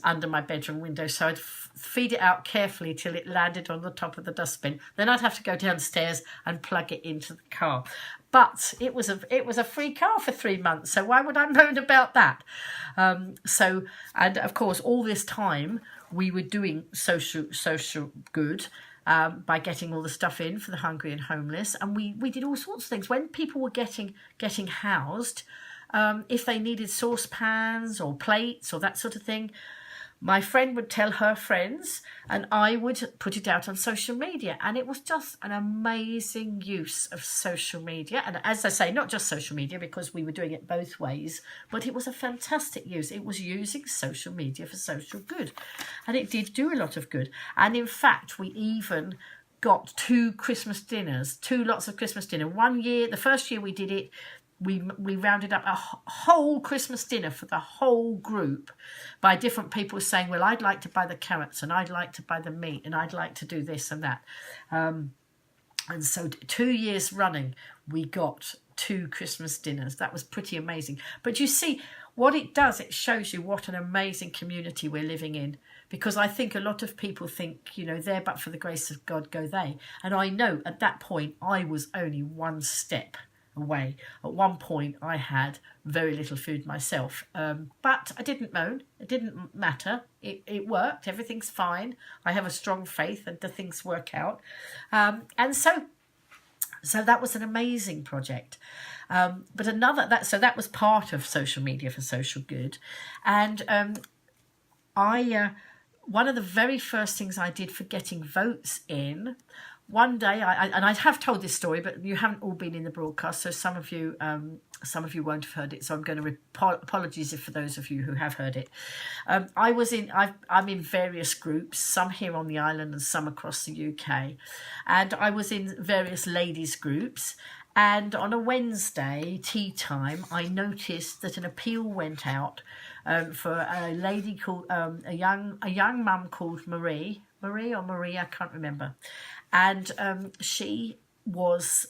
Speaker 1: under my bedroom window, so I'd feed it out carefully till it landed on the top of the dustbin. Then I'd have to go downstairs and plug it into the car. But it was a free car for 3 months, so why would I moan about that? And of course, all this time we were doing social good. By getting all the stuff in for the hungry and homeless, and we did all sorts of things. When people were getting housed, if they needed saucepans or plates or that sort of thing, my friend would tell her friends, and I would put it out on social media. And it was just an amazing use of social media. And as I say, not just social media, because we were doing it both ways, but it was a fantastic use. It was using social media for social good. And it did do a lot of good. And in fact, we even got 2 Christmas dinners, 2 lots of Christmas dinner. One year, the first year we did it, we rounded up a whole Christmas dinner for the whole group by different people saying, well, I'd like to buy the carrots, and I'd like to buy the meat, and I'd like to do this and that. And so 2 years running, we got 2 Christmas dinners. That was pretty amazing. But you see, what it does, it shows you what an amazing community we're living in. Because I think a lot of people think, there but for the grace of God go they. And I know at that point, I was only one step away. At one point I had very little food myself, but I didn't moan. It didn't matter. It worked. Everything's fine. I have a strong faith and the things work out. And so that was an amazing project. But that was part of social media for social good. And one of the very first things I did for getting votes in, one day, I have told this story, but you haven't all been in the broadcast, so some of you won't have heard it. So I'm going to apologies for those of you who have heard it. I'm in various groups, some here on the island and some across the UK, and I was in various ladies groups. And on a Wednesday tea time, I noticed that an appeal went out for a lady called a young mum called Marie, I can't remember. And she was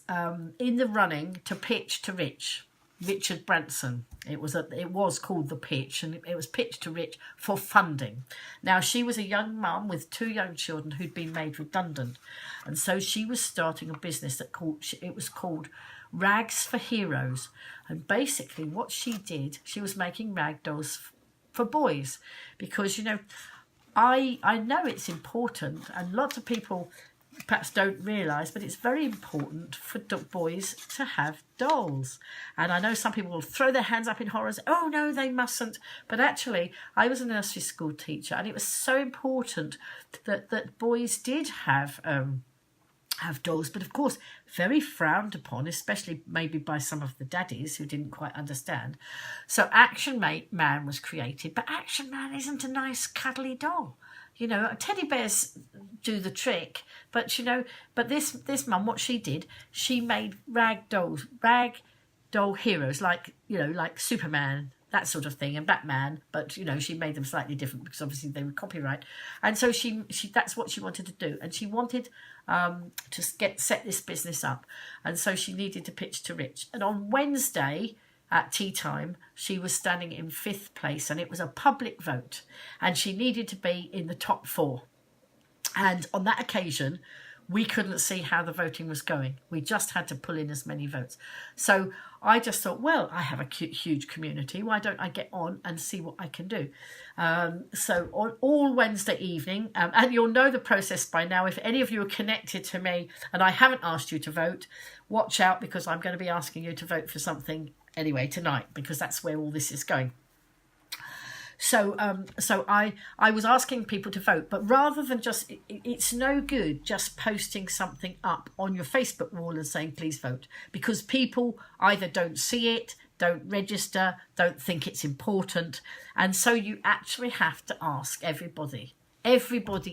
Speaker 1: in the running to pitch to Richard Branson. It was called The Pitch, and it was pitched to Rich for funding. Now, she was a young mum with 2 young children who'd been made redundant. And so she was starting a business it was called Rags for Heroes. And basically what she did, she was making rag dolls for boys. Because, I know it's important, and lots of people perhaps don't realise, but it's very important for boys to have dolls. And I know some people will throw their hands up in horror and say, oh no, they mustn't. But actually, I was a nursery school teacher, and it was so important that boys did have have dolls, but of course very frowned upon, especially maybe by some of the daddies who didn't quite understand. So Action Man was created, but Action Man isn't a nice cuddly doll. You know, teddy bears do the trick, but you know, but this mum, what she did, she made rag doll heroes, like, you know, like Superman, that sort of thing, and Batman, but you know, she made them slightly different because obviously they were copyright. And so she that's what she wanted to do, and she wanted to set this business up, and so she needed to pitch to Rich. And on Wednesday at tea time, she was standing in 5th place, and it was a public vote, and she needed to be in the top 4. And on that occasion, we couldn't see how the voting was going. We just had to pull in as many votes. So I just thought, well, I have a huge community. Why don't I get on and see what I can do? So on all Wednesday evening, and you'll know the process by now. If any of you are connected to me and I haven't asked you to vote, watch out, because I'm going to be asking you to vote for something anyway tonight, because that's where all this is going. So I was asking people to vote, but rather than just, it's no good just posting something up on your Facebook wall and saying, please vote, because people either don't see it, don't register, don't think it's important. And so you actually have to ask everybody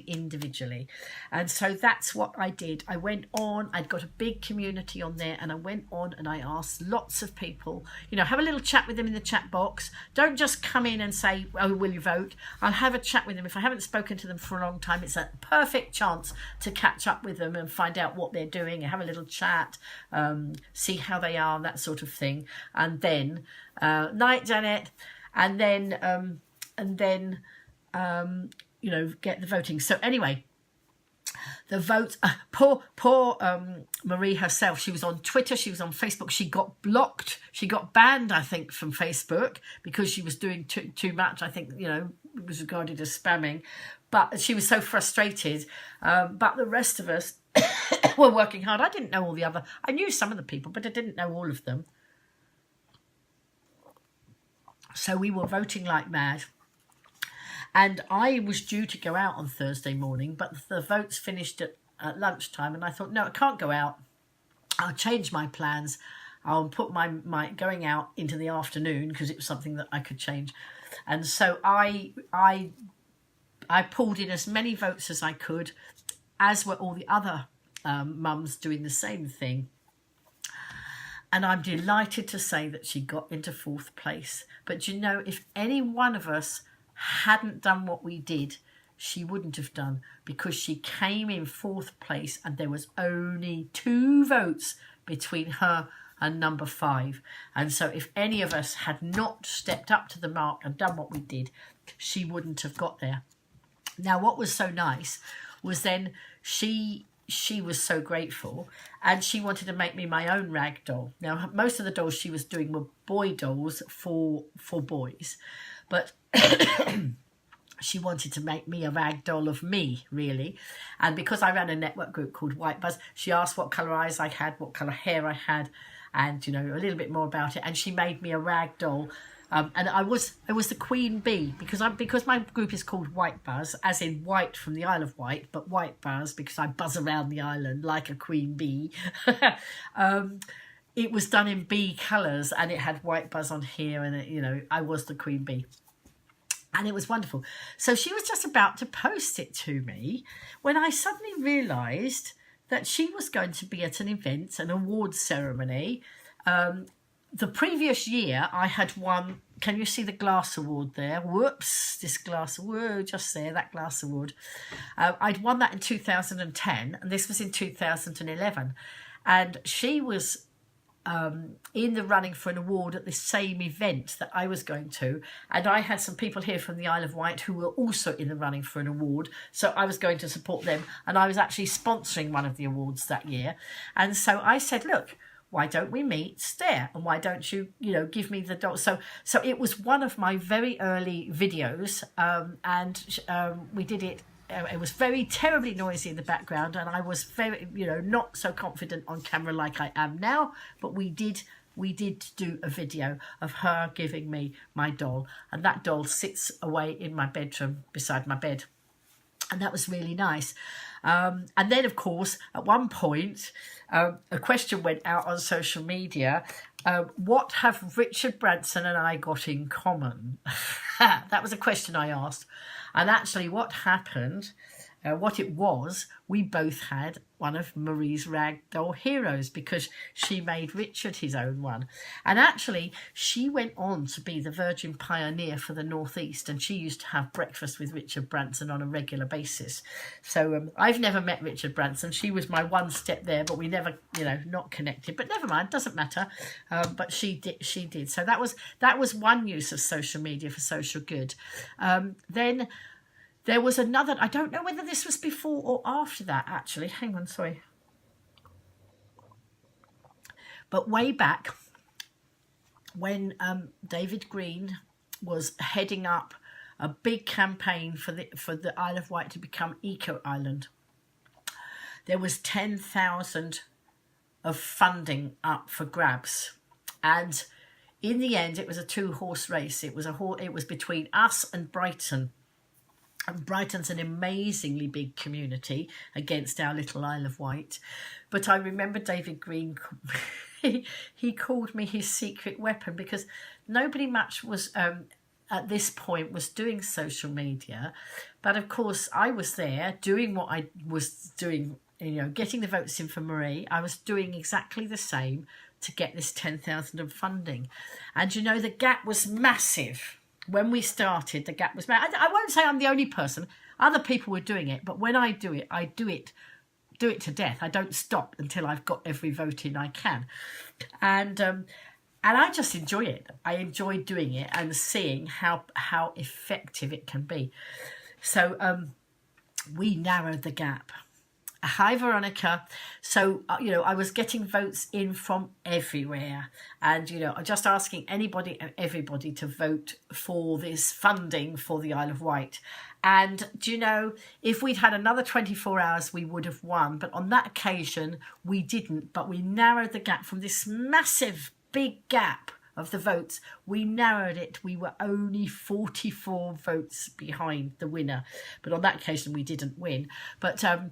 Speaker 1: individually. And so that's what I did. I went on, I'd got a big community on there, and I went on and I asked lots of people, you know, have a little chat with them in the chat box. Don't just come in and say, oh, will you vote? I'll have a chat with them. If I haven't spoken to them for a long time, it's a perfect chance to catch up with them and find out what they're doing and have a little chat, see how they are, that sort of thing. And then night, Janet, and then you know, get the voting. So anyway, the vote, poor Marie herself, she was on Twitter, she was on Facebook, she got blocked, she got banned, I think, from Facebook because she was doing too much. I think, you know, it was regarded as spamming, but she was so frustrated. But the rest of us were working hard. I didn't know I knew some of the people, but I didn't know all of them. So we were voting like mad. And I was due to go out on Thursday morning, but the votes finished at lunchtime. And I thought, no, I can't go out. I'll change my plans. I'll put my going out into the afternoon, because it was something that I could change. And so I pulled in as many votes as I could, as were all the other mums doing the same thing. And I'm delighted to say that she got into 4th place. But you know, if any one of us hadn't done what we did, she wouldn't have done, because she came in 4th place and there was only 2 votes between her and number 5. And so if any of us had not stepped up to the mark and done what we did, she wouldn't have got there. Now, what was so nice was then she was so grateful, and she wanted to make me my own rag doll. Now, most of the dolls she was doing were boy dolls for boys, but she wanted to make me a rag doll of me, really. And because I ran a network group called White Buzz, she asked what colour eyes I had, what colour hair I had, and, you know, a little bit more about it. And she made me a rag doll. And I was the queen bee, because my group is called White Buzz, as in white from the Isle of Wight, but White Buzz because I buzz around the island like a queen bee. It was done in bee colours, and it had White Buzz on here, and it, you know, I was the queen bee. And it was wonderful. So she was just about to post it to me when I suddenly realised that she was going to be at an event, an awards ceremony. The previous year I had won, can you see the glass award there? Whoops, this glass award, just there, that glass award. I'd won that in 2010, and this was in 2011. And she was in the running for an award at the same event that I was going to. And I had some people here from the Isle of Wight who were also in the running for an award. So I was going to support them. And I was actually sponsoring one of the awards that year. And so I said, look, why don't we meet there? And why don't you, you know, give me the doll? So it was one of my very early videos. We did it. It was very terribly noisy in the background, and I was very, you know, not so confident on camera like I am now. But we did do a video of her giving me my doll, and that doll sits away in my bedroom beside my bed. And that was really nice. And then, of course, at one point, a question went out on social media. What have Richard Branson and I got in common? That was a question I asked. And actually what happened, what it was, we both had one of Marie's ragdoll heroes, because she made Richard his own one. And actually she went on to be the Virgin Pioneer for the Northeast, and she used to have breakfast with Richard Branson on a regular basis. So I've never met Richard Branson. She was my one step there, but we never, not connected. But never mind, doesn't matter. But she did. So that was one use of social media for social good. Then there was another, I don't know whether this was before or after that, actually. Hang on, sorry. But way back when David Green was heading up a big campaign for the Isle of Wight to become Eco Island, there was 10,000 of funding up for grabs. And in the end, it was a 2-horse race. It was between us and Brighton. And Brighton's an amazingly big community against our little Isle of Wight. But I remember David Green, he called me his secret weapon, because nobody much was, at this point, was doing social media. But of course, I was there doing what I was doing, getting the votes in for Marie. I was doing exactly the same to get this 10,000 of funding. And the gap was massive. When we started, the gap was massive. I won't say I'm the only person. Other people were doing it, but when I do it to death. I don't stop until I've got every vote in I can. And I just enjoy it. I enjoy doing it and seeing how effective it can be. So we narrowed the gap. Hi, Veronica. So, I was getting votes in from everywhere, and, just asking anybody and everybody to vote for this funding for the Isle of Wight. And, if we'd had another 24 hours, we would have won. But on that occasion, we didn't. But we narrowed the gap from this massive, big gap of the votes. We narrowed it. We were only 44 votes behind the winner, but on that occasion we didn't win. But so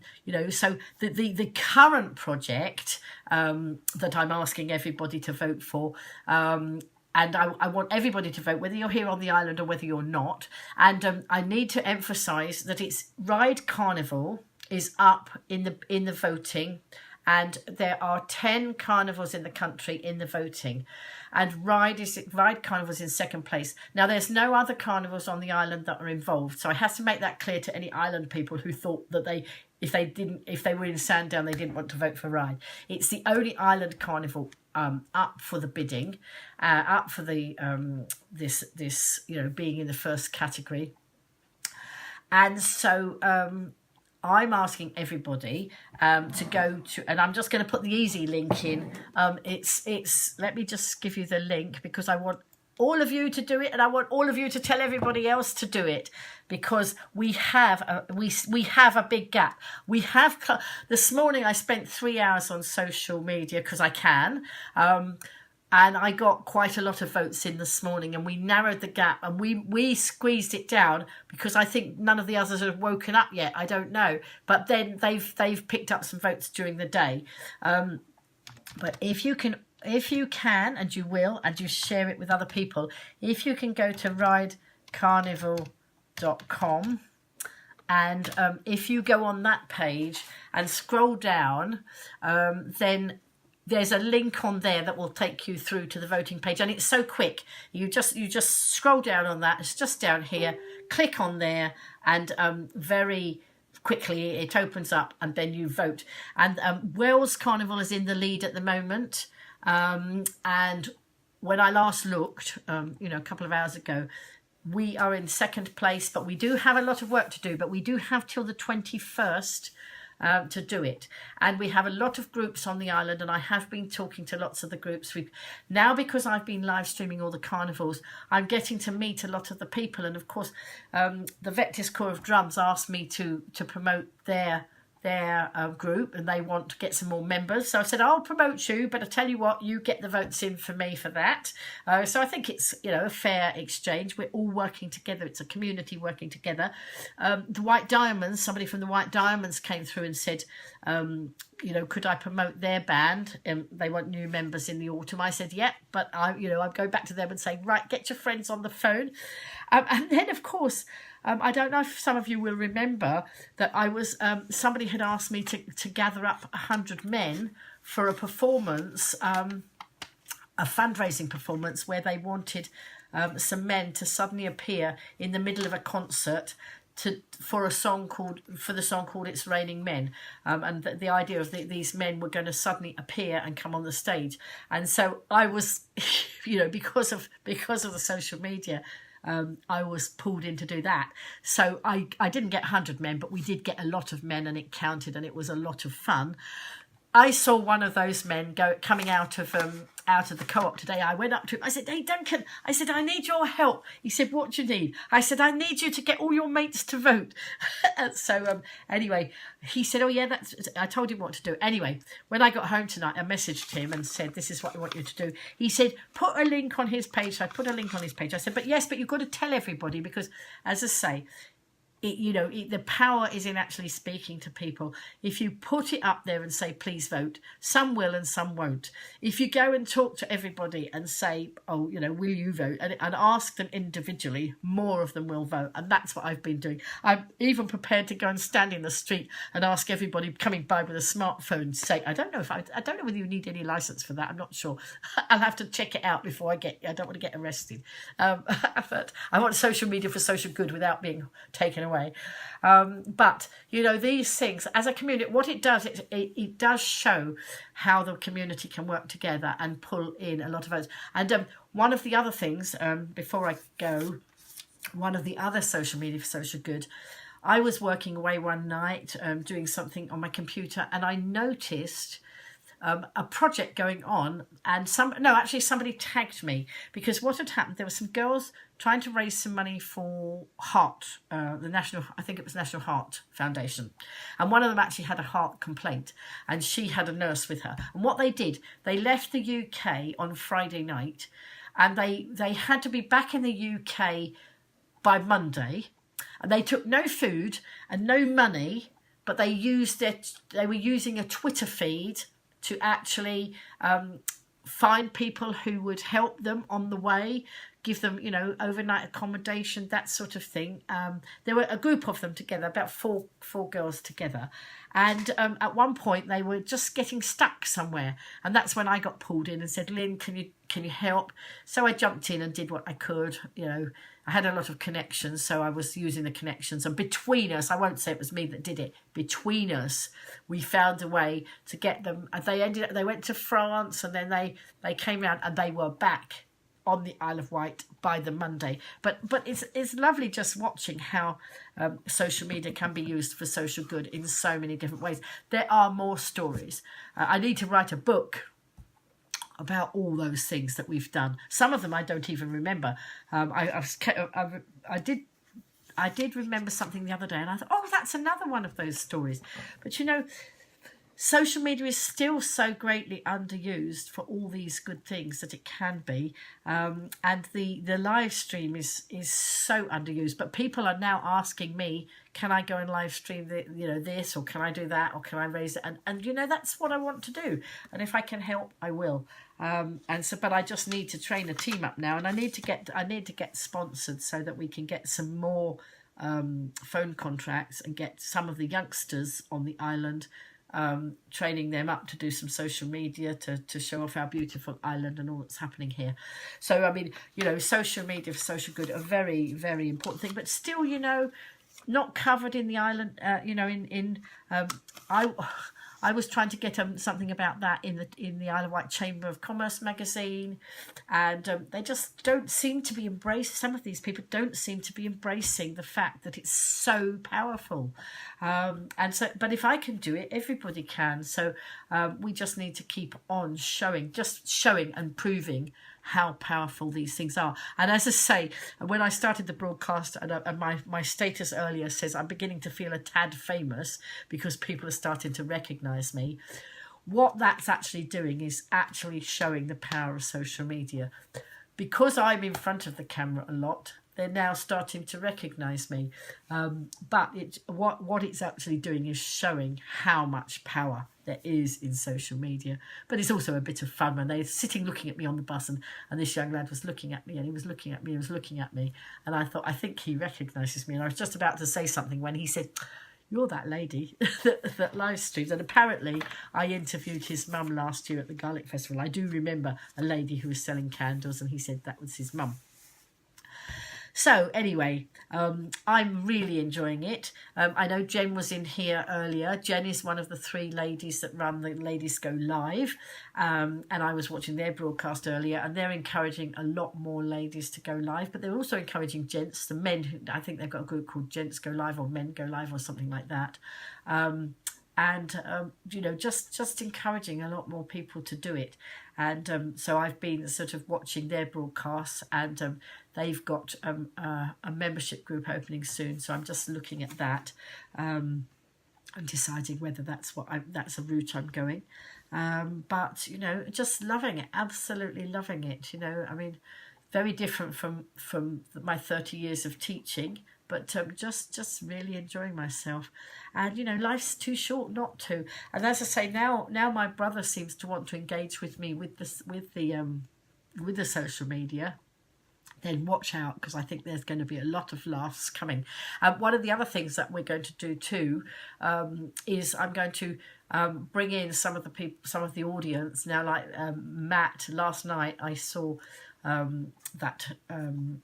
Speaker 1: the current project that I'm asking everybody to vote for, and I want everybody to vote, whether you're here on the island or whether you're not. And I need to emphasise that it's Ride Carnival is up in the voting. And there are 10 carnivals in the country in the voting. And Ride Carnival's in second place. Now, there's no other carnivals on the island that are involved. So I have to make that clear to any island people who thought that if they were in Sandown, they didn't want to vote for Ride. It's the only island carnival up for the bidding, up for the this being in the first category. And so I'm asking everybody to go to, and I'm just going to put the easy link in. It's. Let me just give you the link, because I want all of you to do it, and I want all of you to tell everybody else to do it, because we have a big gap. We have this morning I spent 3 hours on social media because I can. And I got quite a lot of votes in this morning, and we narrowed the gap, and we squeezed it down, because I think none of the others have woken up yet. I don't know, but then they've picked up some votes during the day. But if you can, and you will, and you share it with other people, if you can go to ridecarnival.com, and if you go on that page and scroll down, then there's a link on there that will take you through to the voting page, and it's so quick. You just scroll down on that. It's just down here. Click on there, and very quickly it opens up, and then you vote. And Wales Carnival is in the lead at the moment. And when I last looked, a couple of hours ago, we are in second place, but we do have a lot of work to do. But we do have till the 21st. To do it, and we have a lot of groups on the island, and I have been talking to lots of the groups. Now, because I've been live streaming all the carnivals, I'm getting to meet a lot of the people, and of course the Vectis Corps of Drums asked me to promote their their group, and they want to get some more members. So I said, I'll promote you, but I tell you what, you get the votes in for me for that. So I think it's, you know, a fair exchange. We're all working together. It's a community working together. The White Diamonds, somebody from the White Diamonds came through and said, you know, could I promote their band? They want new members in the autumn. I said, yeah, but I'd go back to them and say, right, get your friends on the phone. And then, of course, I don't know if some of you will remember that I was, somebody had asked me to gather up 100 men for a performance, a fundraising performance where they wanted some men to suddenly appear in the middle of a concert for the song called It's Raining Men, and the idea of these men were going to suddenly appear and come on the stage. And so I was, you know, because of the social media, I was pulled in to do that. So I didn't get 100 men, but we did get a lot of men, and it counted, and it was a lot of fun. I saw one of those men coming out of the co-op today. I went up to him. I said, hey, Duncan, I said, I need your help. He said, what do you need? I said, I need you to get all your mates to vote. So anyway, he said, oh, yeah, I told him what to do. Anyway, when I got home tonight, I messaged him and said, this is what I want you to do. He said, put a link on his page. So I put a link on his page. I said, but yes, but you've got to tell everybody because, as I say, the power is in actually speaking to people. If you put it up there and say, please vote, some will and some won't. If you go and talk to everybody and say, oh, you know, will you vote? And ask them individually, more of them will vote. And that's what I've been doing. I'm even prepared to go and stand in the street and ask everybody coming by with a smartphone to say, I don't know whether you need any license for that. I'm not sure. I'll have to check it out before I don't want to get arrested. But I want social media for social good without being taken away. But you know, these things as a community, what it does, it does show how the community can work together and pull in a lot of votes. And one of the other things, before I go, one of the other social media for social good, I was working away one night doing something on my computer, and I noticed a project going on, and somebody tagged me, because what had happened, there were some girls trying to raise some money for Heart, I think it was National Heart Foundation, and one of them actually had a heart complaint, and she had a nurse with her. And what they did, they left the UK on Friday night, and they had to be back in the UK by Monday, and they took no food and no money, but they were using a Twitter feed to actually find people who would help them on the way, give them, you know, overnight accommodation, that sort of thing. There were a group of them together, about four girls together. And at one point they were just getting stuck somewhere. And that's when I got pulled in and said, Lynn, can you help? So I jumped in and did what I could. You know, I had a lot of connections, so I was using the connections. And between us, I won't say it was me that did it, between us, we found a way to get them. They went to France, and then they came out and they were back on the Isle of Wight by the Monday. But it's lovely just watching how social media can be used for social good in so many different ways. There are more stories. I need to write a book about all those things that we've done. Some of them I don't even remember. I did remember something the other day, and I thought, oh, that's another one of those stories. But you know, social media is still so greatly underused for all these good things that it can be, and the live stream is so underused. But people are now asking me, can I go and live stream this, or can I do that, or can I raise it? And you know, that's what I want to do, and if I can help, I will. But I just need to train a team up now, and I need to get sponsored so that we can get some more phone contracts and get some of the youngsters on the island, training them up to do some social media to show off our beautiful island and all that's happening here. So I mean, you know, social media for social good are a very, very important thing, but still, you know, not covered in the island. I was trying to get something about that in the Isle of Wight Chamber of Commerce magazine, and they just don't seem to be embraced. Some of these people don't seem to be embracing the fact that it's so powerful, but if I can do it, everybody can. So we just need to keep on showing and proving how powerful these things are. And as I say, when I started the broadcast, and my status earlier says I'm beginning to feel a tad famous because people are starting to recognise me. What that's actually doing is actually showing the power of social media. Because I'm in front of the camera a lot, they're now starting to recognise me. But what it's actually doing is showing how much power there is in social media. But it's also a bit of fun when they're sitting looking at me on the bus, and this young lad was looking at me, and he was looking at me, and he was looking at me. And I thought, I think he recognises me. And I was just about to say something when he said, "You're that lady that live streams." And apparently I interviewed his mum last year at the Garlic Festival. I do remember a lady who was selling candles, and he said that was his mum. So anyway, I'm really enjoying it. I know Jen was in here earlier. Jen is one of the 3 ladies that run the Ladies Go Live. And I was watching their broadcast earlier, and they're encouraging a lot more ladies to go live. But they're also encouraging gents, the men. I think they've got a group called Gents Go Live or Men Go Live or something like that. You know, just encouraging a lot more people to do it. And so I've been sort of watching their broadcasts, and they've got a membership group opening soon. So I'm just looking at that and deciding whether that's a route I'm going. But, you know, just loving it, absolutely loving it. You know, I mean, very different from my 30 years of teaching, but just really enjoying myself. And, you know, life's too short not to. And as I say, now my brother seems to want to engage with me with the social media. Then watch out, because I think there's going to be a lot of laughs coming. One of the other things that we're going to do too is I'm going to bring in some of the people, some of the audience. Now, like Matt, last night I saw that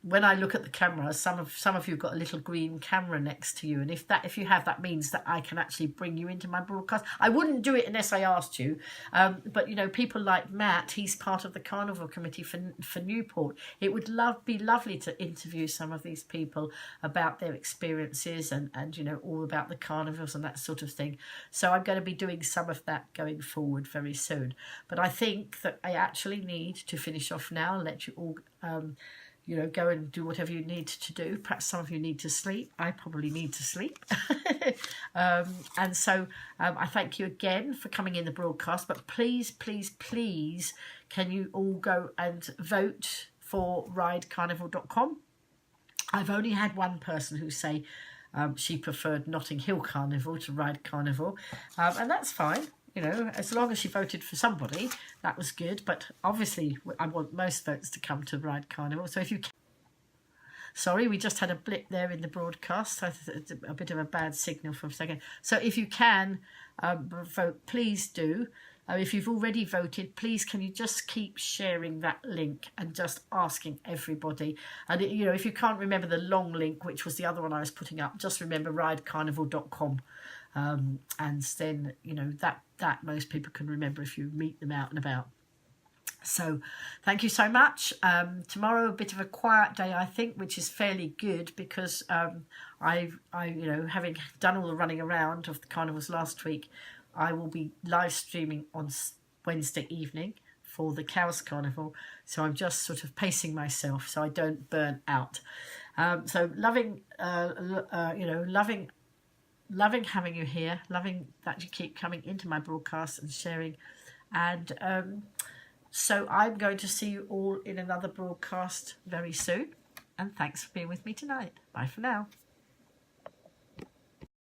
Speaker 1: when I look at the camera, some of you have got a little green camera next to you, and if you have, that means that I can actually bring you into my broadcast. I wouldn't do it unless I asked you, but you know, people like Matt, he's part of the Carnival Committee for Newport. It would be lovely to interview some of these people about their experiences and you know, all about the carnivals and that sort of thing. So I'm going to be doing some of that going forward very soon. But I think that I actually need to finish off now and let you all you know, go and do whatever you need to do. Perhaps some of you need to sleep. I probably need to sleep. And so I thank you again for coming in the broadcast, but please can you all go and vote for ridecarnival.com. I've only had one person who say she preferred Notting Hill Carnival to Ride Carnival, and that's fine. You know, as long as she voted for somebody, that was good. But obviously, I want most votes to come to Ride Carnival. So if you can... Sorry, we just had a blip there in the broadcast. It's a bit of a bad signal for a second. So if you can vote, please do. If you've already voted, please can you just keep sharing that link and just asking everybody. And, you know, if you can't remember the long link, which was the other one I was putting up, just remember ridecarnival.com. And then, you know, that most people can remember if you meet them out and about. So thank you so much. Tomorrow a bit of a quiet day, I think, which is fairly good because I you know, having done all the running around of the carnivals last week, I will be live streaming on Wednesday evening for the Cows Carnival. So I'm just sort of pacing myself so I don't burn out. So loving you know, loving having you here, loving that you keep coming into my broadcast and sharing. And so I'm going to see you all in another broadcast very soon. And thanks for being with me tonight. Bye for now.